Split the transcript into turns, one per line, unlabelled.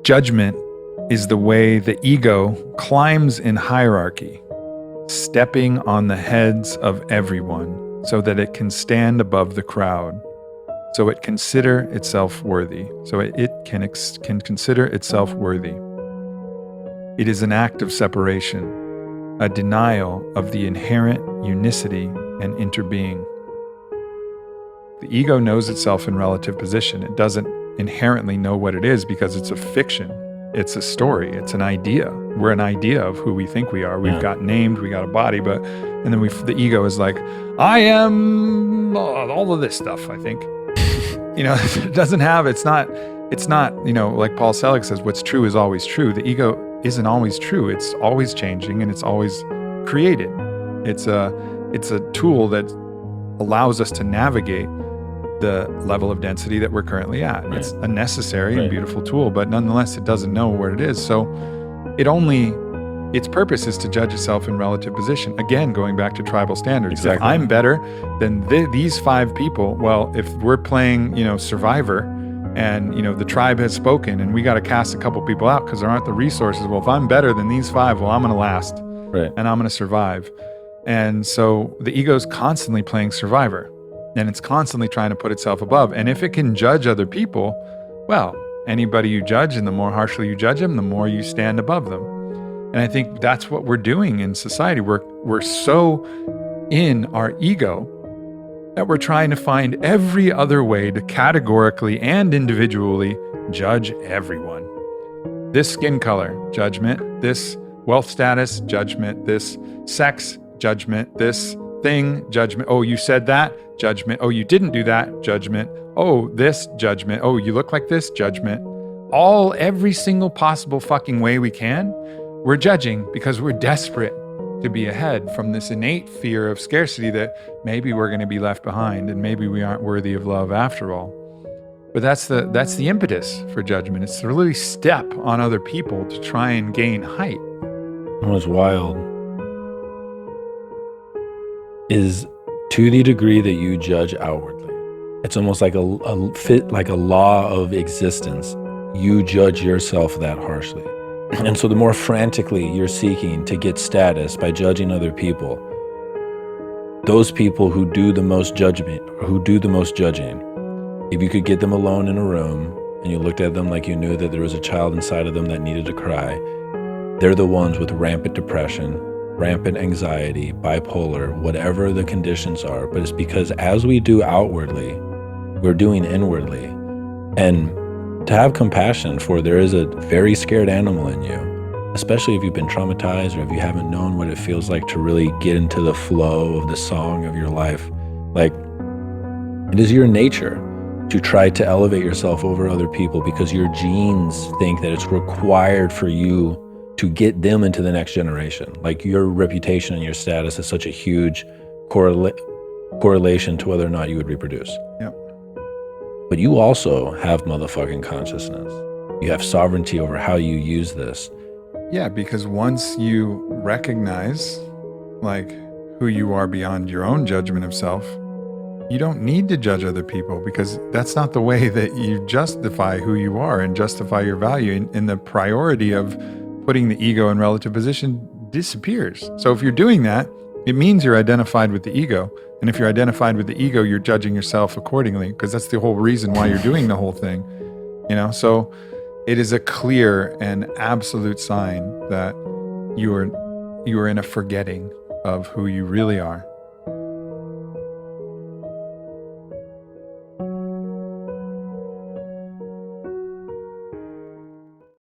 Judgment is the way the ego climbs in hierarchy, stepping on the heads of everyone so that it can stand above the crowd, so it consider itself worthy, so it can consider itself worthy. It is an act of separation, a denial of the inherent unicity and interbeing. The ego knows itself in relative position. It doesn't inherently know what it is because it's a fiction. It's a story. It's an idea. We're an idea of who we think we are. We've got named, we got a body, and then the ego is like, I am all of this stuff, I think. It doesn't have, it's not, like Paul Selig says, what's true is always true. The ego isn't always true. It's always changing and it's always created. It's a tool that allows us to navigate the level of density that we're currently at. Right. It's a necessary and beautiful tool, but nonetheless, it doesn't know where it is. So its purpose is to judge itself in relative position. Again, going back to tribal standards. Exactly. If I'm better than these 5 people, well, if we're playing, Survivor and, the tribe has spoken and we got to cast a couple people out because there aren't the resources. Well, if I'm better than these 5, well, I'm going to last and I'm going to survive. And so the ego's constantly playing Survivor. And it's constantly trying to put itself above. And if it can judge other people, well, anybody you judge, and the more harshly you judge them, the more you stand above them. And I think that's what we're doing in society. We're so in our ego that we're trying to find every other way to categorically and individually judge everyone. This skin color, judgment. This wealth status, judgment. This sex, judgment. This thing, judgment. Oh, you said that, judgment. Oh, you didn't do that, judgment. Oh, this, judgment. Oh, you look like this, judgment. Every single possible fucking way we can, we're judging because we're desperate to be ahead from this innate fear of scarcity that maybe we're going to be left behind and maybe we aren't worthy of love after all. But that's the impetus for judgment. It's to really step on other people to try and gain height.
What's wild is to the degree that you judge outwardly, it's almost like a law of existence. You judge yourself that harshly. And so the more frantically you're seeking to get status by judging other people, those people who do the most judgment, who do the most judging, if you could get them alone in a room and you looked at them like you knew that there was a child inside of them that needed to cry, they're the ones with rampant depression, rampant anxiety, bipolar, whatever the conditions are. But it's because as we do outwardly, we're doing inwardly. And to have compassion for, there is a very scared animal in you, especially if you've been traumatized or if you haven't known what it feels like to really get into the flow of the song of your life. Like, it is your nature to try to elevate yourself over other people because your genes think that it's required for you to get them into the next generation. Like, your reputation and your status is such a huge correlation to whether or not you would reproduce.
Yep.
But you also have motherfucking consciousness. You have sovereignty over how you use this.
Yeah, because once you recognize like who you are beyond your own judgment of self, you don't need to judge other people because that's not the way that you justify who you are and justify your value. And the priority of putting the ego in relative position disappears. So if you're doing that, it means you're identified with the ego. And if you're identified with the ego, you're judging yourself accordingly because that's the whole reason why you're doing the whole thing. So it is a clear and absolute sign that you are in a forgetting of who you really are.